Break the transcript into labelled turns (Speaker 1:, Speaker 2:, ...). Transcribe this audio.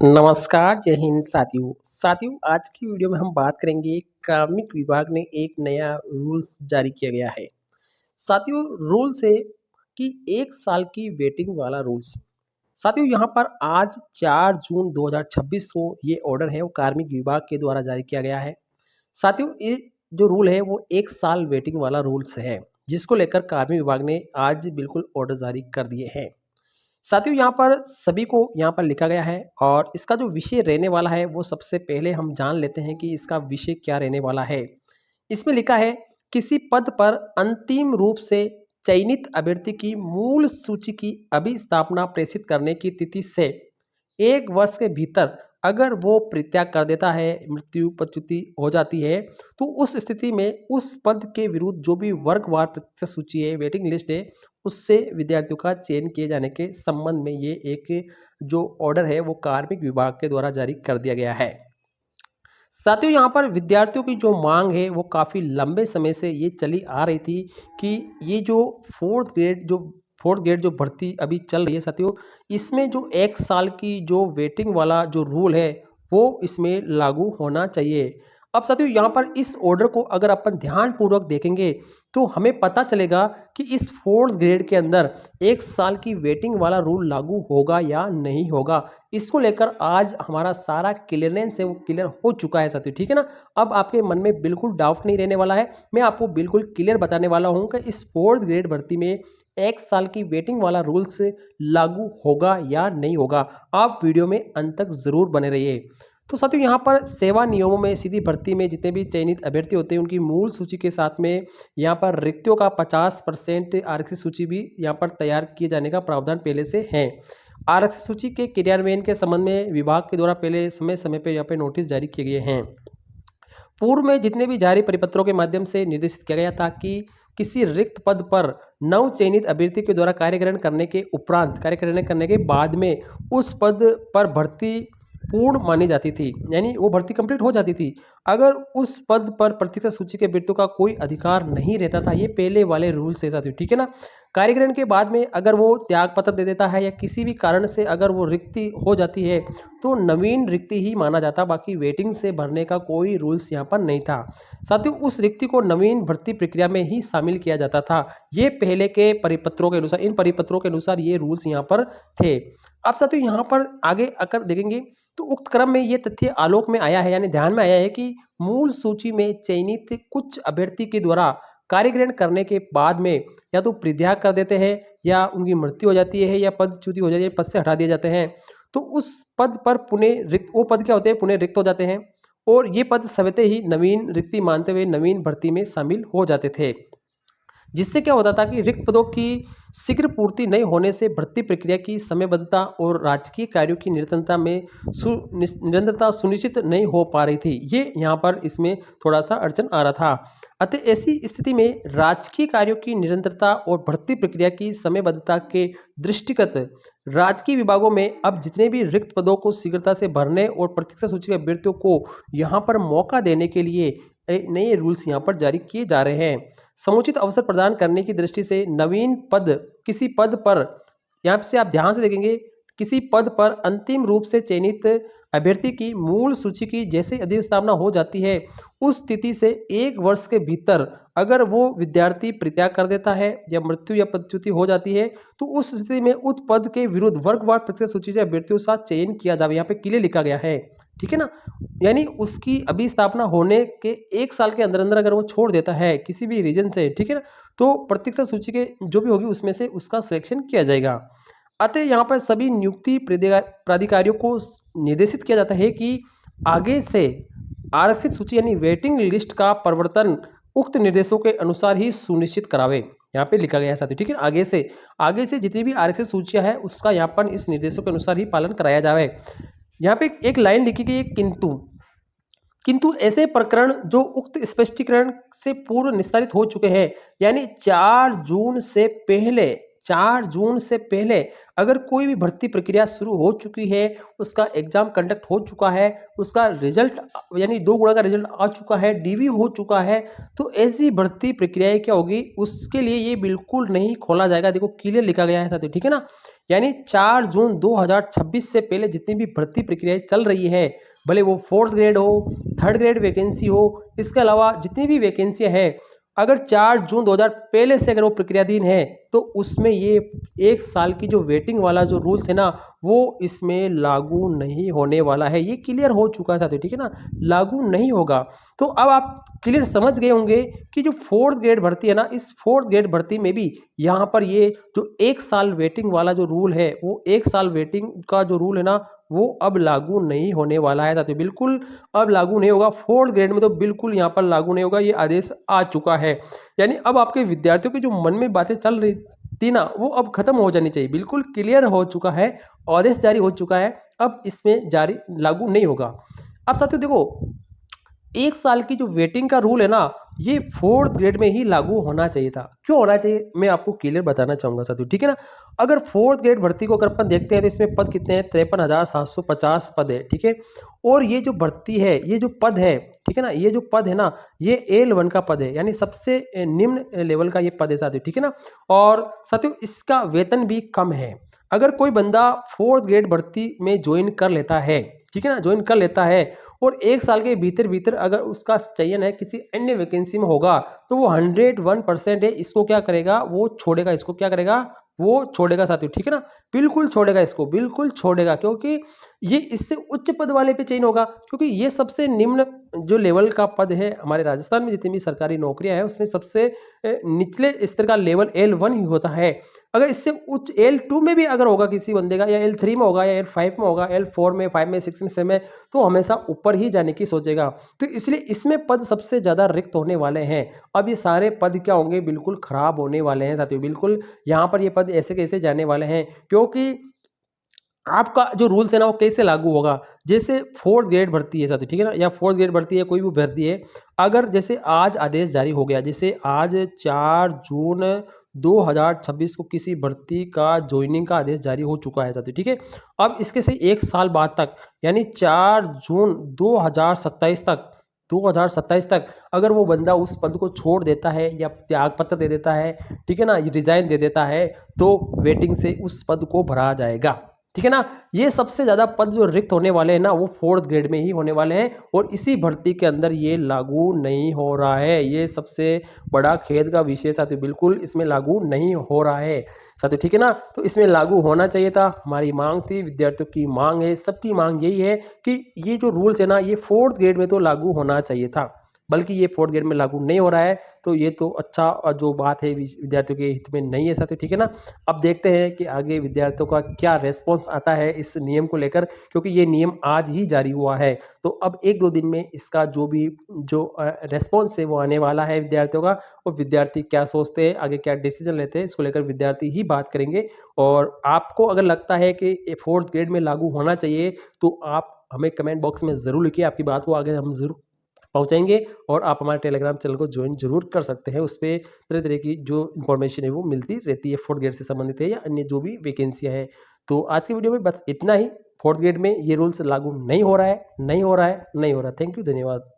Speaker 1: नमस्कार, जय हिंद साथियों आज की वीडियो में हम बात करेंगे कार्मिक विभाग ने एक नया रूल्स जारी किया गया है। साथियों रूल्स है कि 1 साल की वेटिंग वाला रूल्स। साथियों यहाँ पर आज 4 जून 2026 को ये ऑर्डर है वो कार्मिक विभाग के द्वारा जारी किया गया है। साथियों ये जो रूल है वो 1 साल वेटिंग वाला रूल्स है, जिसको लेकर कार्मिक विभाग ने आज बिल्कुल ऑर्डर जारी कर दिए हैं। साथियों यहाँ पर सभी को यहाँ पर लिखा गया है और इसका जो विषय रहने वाला है वो सबसे पहले हम जान लेते हैं कि इसका विषय क्या रहने वाला है। इसमें लिखा है किसी पद पर अंतिम रूप से चयनित अभ्यर्थी की मूल सूची की अभिस्थापना प्रेषित करने की तिथि से 1 वर्ष के भीतर अगर वो परित्याग कर देता है, मृत्यु पच्युति हो जाती है, तो उस स्थिति में उस पद के विरुद्ध जो भी वर्गवार प्रतिशत सूची है, वेटिंग लिस्ट है, उससे विद्यार्थियों का चयन किए जाने के संबंध में ये एक जो ऑर्डर है वो कार्मिक विभाग के द्वारा जारी कर दिया गया है। साथियों यहाँ पर विद्यार्थियों की जो मांग है वो काफ़ी लंबे समय से ये चली आ रही थी कि ये जो फोर्थ ग्रेड जो भर्ती अभी चल रही है साथियों, इसमें जो 1 साल की जो वेटिंग वाला जो रूल है वो इसमें लागू होना चाहिए। अब साथियों यहाँ पर इस ऑर्डर को अगर अपन ध्यानपूर्वक देखेंगे तो हमें पता चलेगा कि इस फोर्थ ग्रेड के अंदर 1 साल की वेटिंग वाला रूल लागू होगा या नहीं होगा। इसको लेकर आज हमारा सारा क्लियरेंस है वो क्लियर हो चुका है साथियों, ठीक है ना। अब आपके मन में बिल्कुल डाउट नहीं रहने वाला है, मैं आपको बिल्कुल क्लियर बताने वाला हूं कि इस फोर्थ ग्रेड भर्ती में 1 साल की वेटिंग वाला रूल्स लागू होगा या नहीं होगा। आप वीडियो में अंत तक जरूर बने रहिए। तो साथियों यहाँ पर सेवा नियमों में सीधी भर्ती में जितने भी चयनित अभ्यर्थी होते हैं उनकी मूल सूची के साथ में यहाँ पर रिक्तियों का 50% आरक्षित सूची भी यहाँ पर तैयार किए जाने का प्रावधान पहले से है। आरक्षित सूची के क्रियान्वयन के संबंध में विभाग के द्वारा पहले समय समय पर यहाँ पे नोटिस जारी किए गए हैं। पूर्व में जितने भी जारी परिपत्रों के माध्यम से निर्देशित किया गया था कि किसी रिक्त पद पर नव चयनित अभ्यर्थी के द्वारा कार्यग्रहण करने के उपरांत कार्यग्रहण करने के बाद में उस पद पर भर्ती पूर्ण मानी जाती थी, यानी वो भर्ती कंप्लीट हो जाती थी अगर उस पद पर प्रतिशत सूची के अभ्यर्थियों का कोई अधिकार नहीं रहता था। ये पहले वाले रूल से साथियों, ठीक है ना। कार्यग्रहण के बाद में अगर वो त्याग पत्र दे देता है या किसी भी कारण से अगर वो रिक्ति हो जाती है तो नवीन रिक्ति ही माना जाता, बाकी वेटिंग से भरने का कोई रूल्स यहाँ पर नहीं था। साथियों उस रिक्ति को नवीन भर्ती प्रक्रिया में ही शामिल किया जाता था। ये पहले के परिपत्रों के अनुसार, इन परिपत्रों के अनुसार ये रूल्स यहाँ पर थे। अब साथियों यहाँ पर आगे अगर देखेंगे तो उक्त क्रम में ये तथ्य आलोक में आया है, यानी ध्यान में आया है कि मूल सूची में चयनित कुछ अभ्यर्थी के द्वारा कार्यग्रहण करने के बाद में या तो परित्याग कर देते हैं या उनकी मृत्यु हो जाती है या पदच्युति हो जाती है, पद से हटा दिए जाते हैं, तो उस पद पर पुनः रिक्त, वो पद क्या होते हैं, पुनः रिक्त हो जाते हैं और ये पद स्वतः ही नवीन रिक्ति मानते हुए नवीन भर्ती में शामिल हो जाते थे। जिससे क्या होता था कि रिक्त पदों की शीघ्र पूर्ति नहीं होने से भर्ती प्रक्रिया की समयबद्धता और राजकीय कार्यों की निरंतरता सुनिश्चित नहीं हो पा रही थी। ये यहाँ पर इसमें थोड़ा सा अड़चन आ रहा था। अतः ऐसी स्थिति में राजकीय कार्यों की निरंतरता और भर्ती प्रक्रिया की समयबद्धता के दृष्टिगत राजकीय विभागों में अब जितने भी रिक्त पदों को शीघ्रता से भरने और प्रतीक्षा सूची के अभ्यर्थियों को यहाँ पर मौका देने के लिए नए रूल्स यहाँ पर जारी किए जा रहे हैं। समुचित अवसर प्रदान करने की दृष्टि से नवीन पद किसी पद पर, यहाँ से आप ध्यान से देखेंगे, किसी पद पर अंतिम रूप से चयनित अभ्यर्थी की मूल सूची की जैसे अधिस्थापना हो जाती है उस स्थिति से 1 वर्ष के भीतर अगर वो विद्यार्थी परित्याग कर देता है या मृत्यु या पदच्युति हो जाती है तो उस स्थिति में उस पद के विरुद्ध वर्गवार प्रतिशत सूची से अभ्यर्थियों का चयन किया जाए। यहाँ पे क्लियर लिखा गया है, ठीक है ना। यानी उसकी अभी स्थापना होने के 1 साल के अंदर अंदर अगर वो छोड़ देता है किसी भी रीजन से, ठीक है ना, तो प्रतीक्षा सूची के जो भी होगी उसमें से उसका सिलेक्शन किया जाएगा। अतः यहाँ पर सभी नियुक्ति प्राधिकारियों को निर्देशित किया जाता है कि आगे से आरक्षित सूची यानी वेटिंग लिस्ट का परिवर्तन उक्त निर्देशों के अनुसार ही सुनिश्चित करावे। यहाँ पे लिखा गया है साथी, ठीक है। आगे से जितनी भी आरक्षित सूचियां है उसका यहाँ पर इस निर्देशों के अनुसार ही पालन कराया जाए। यहाँ पे एक लाइन लिखी गई है किंतु ऐसे प्रकरण जो उक्त स्पष्टीकरण से पूर्व निस्तारित हो चुके हैं, यानी 4 जून से पहले 4 जून से पहले अगर कोई भी भर्ती प्रक्रिया शुरू हो चुकी है, उसका एग्ज़ाम कंडक्ट हो चुका है, उसका रिज़ल्ट यानी 2 गुणा का रिज़ल्ट आ चुका है, डीवी हो चुका है, तो ऐसी भर्ती प्रक्रियाएँ क्या होगी, उसके लिए ये बिल्कुल नहीं खोला जाएगा। देखो क्लियर लिखा गया है साथियों, ठीक है ना? यानी 4 जून 2026 से पहले जितनी भी भर्ती प्रक्रियाएँ चल रही है, भले वो 4th ग्रेड हो, 3rd ग्रेड वैकेंसी हो, इसके अलावा जितनी भी वैकेंसियाँ हैं, अगर 4 जून 2000 पहले से अगर वो प्रक्रियाधीन है, तो उसमें ये 1 साल की जो वेटिंग वाला जो रूल्स है ना, वो इसमें लागू नहीं होने वाला है। ये क्लियर हो चुका है साथियों, ठीक है ना? लागू नहीं होगा। तो अब आप क्लियर समझ गए होंगे कि जो 4th ग्रेड भर्ती है ना, इस 4th ग्रेड भर्ती में भी यहाँ पर ये जो 1 साल वेटिंग वाला जो रूल है, वो 1 साल वेटिंग का जो रूल है ना, वो अब लागू नहीं होने वाला है साथियों, बिल्कुल अब लागू नहीं होगा। 4th ग्रेड में तो बिल्कुल यहाँ पर लागू नहीं होगा, ये आदेश आ चुका है। यानी अब आपके विद्यार्थियों के जो मन में बातें चल रही थी ना, वो अब खत्म हो जानी चाहिए, बिल्कुल क्लियर हो चुका है, आदेश जारी हो चुका है, अब इसमें जारी लागू नहीं होगा। अब साथियों देखो, 1 साल की जो वेटिंग का रूल है ना, ये 4th ग्रेड में ही लागू होना चाहिए था। क्यों होना चाहिए? मैं आपको क्लियर बताना चाहूँगा साथियों, ठीक है ना? अगर 4th ग्रेड भर्ती को अगर अपन देखते हैं तो इसमें पद कितने हैं? 53,750 पद है, ठीक है? और ये जो भर्ती है, ये जो पद है, ठीक है ना? ये जो पद है ना, ये L1 का पद है, यानी सबसे निम्न लेवल का ये पद है साथियों, ठीक है ना? और साथियों इसका वेतन भी कम है। अगर कोई बंदा 4th ग्रेड भर्ती में जॉइन कर लेता है, ठीक है ना? जॉइन कर लेता है और 1 साल के भीतर-भीतर अगर उसका चयन है किसी अन्य वैकेंसी में होगा, तो वो 101% है, इसको क्या करेगा, वो छोड़ेगा, इसको क्या करेगा, वो छोड़ेगा साथियों, ठीक है ना? बिल्कुल छोड़ेगा इसको, बिल्कुल छोड़ेगा क्योंकि ये इससे उच्च पद वाले पे चयन होगा क्योंकि ये सबसे निम्न जो लेवल का पद है हमारे राजस्थान में जितनी भी सरकारी नौकरियाँ हैं, उसमें सबसे निचले स्तर का लेवल L1 ही होता है। अगर इससे उच्च L2 में भी अगर होगा किसी बंदे का या L3 में होगा या L5 में होगा, L4 में, 5 में, 6 में, 7 में, तो हमेशा ऊपर ही जाने की सोचेगा। तो इसलिए इसमें पद सबसे ज़्यादा रिक्त होने वाले हैं। अब ये सारे पद क्या होंगे, बिल्कुल खराब होने वाले हैं साथियों, बिल्कुल यहाँ पर ये पद ऐसे कैसे जाने वाले हैं क्योंकि आपका जो रूल्स है ना वो कैसे लागू होगा? जैसे 4th ग्रेड भर्ती है साथियों, ठीक है ना? या 4th ग्रेड भर्ती है, कोई भी भर्ती है, अगर जैसे आज आदेश जारी हो गया, जैसे आज 4 जून 2026 को किसी भर्ती का जॉइनिंग का आदेश जारी हो चुका है साथियों, ठीक है? अब इसके से 1 साल बाद तक यानी 4 जून 2027 तक अगर वो बंदा उस पद को छोड़ देता है या त्यागपत्र दे देता है, ठीक है ना? रिज़ाइन दे देता है, तो वेटिंग से उस पद को भरा जाएगा। ठीक है ना? ये सबसे ज़्यादा पद जो रिक्त होने वाले हैं ना, वो 4th ग्रेड में ही होने वाले हैं और इसी भर्ती के अंदर ये लागू नहीं हो रहा है। ये सबसे बड़ा खेद का विषय साथियों, बिल्कुल इसमें लागू नहीं हो रहा है साथियों, ठीक है ना? तो इसमें लागू होना चाहिए था, हमारी माँग थी, विद्यार्थियों की माँग है, सबकी माँग यही है कि ये जो रूल्स है ना, ये 4th ग्रेड में तो लागू होना चाहिए था। बल्कि ये 4th ग्रेड में लागू नहीं हो रहा है, तो ये तो अच्छा जो बात है विद्यार्थियों के हित में नहीं है साथियों, ठीक है ना? अब देखते हैं कि आगे विद्यार्थियों का क्या रिस्पॉन्स आता है इस नियम को लेकर क्योंकि ये नियम आज ही जारी हुआ है। तो अब 1-2 दिन में इसका जो रिस्पॉन्स है वो आने वाला है विद्यार्थियों का और विद्यार्थी क्या सोचते हैं, आगे क्या डिसीजन लेते हैं, इसको लेकर विद्यार्थी ही बात करेंगे। और आपको अगर लगता है कि 4th ग्रेड में लागू होना चाहिए, तो आप हमें कमेंट बॉक्स में ज़रूर लिखिए, आपकी बात को आगे हम ज़रूर पहुँचाएँगे और आप हमारे टेलीग्राम चैनल को जॉइन ज़रूर कर सकते हैं। उसपे तरह-तरह की जो इन्फॉर्मेशन है वो मिलती रहती है, 4th ग्रेड से संबंधित है या अन्य जो भी वैकेंसियाँ हैं। तो आज की वीडियो में बस इतना ही। 4th ग्रेड में ये रूल्स लागू नहीं हो रहा है, नहीं हो रहा है, नहीं हो रहा है। थैंक यू, धन्यवाद।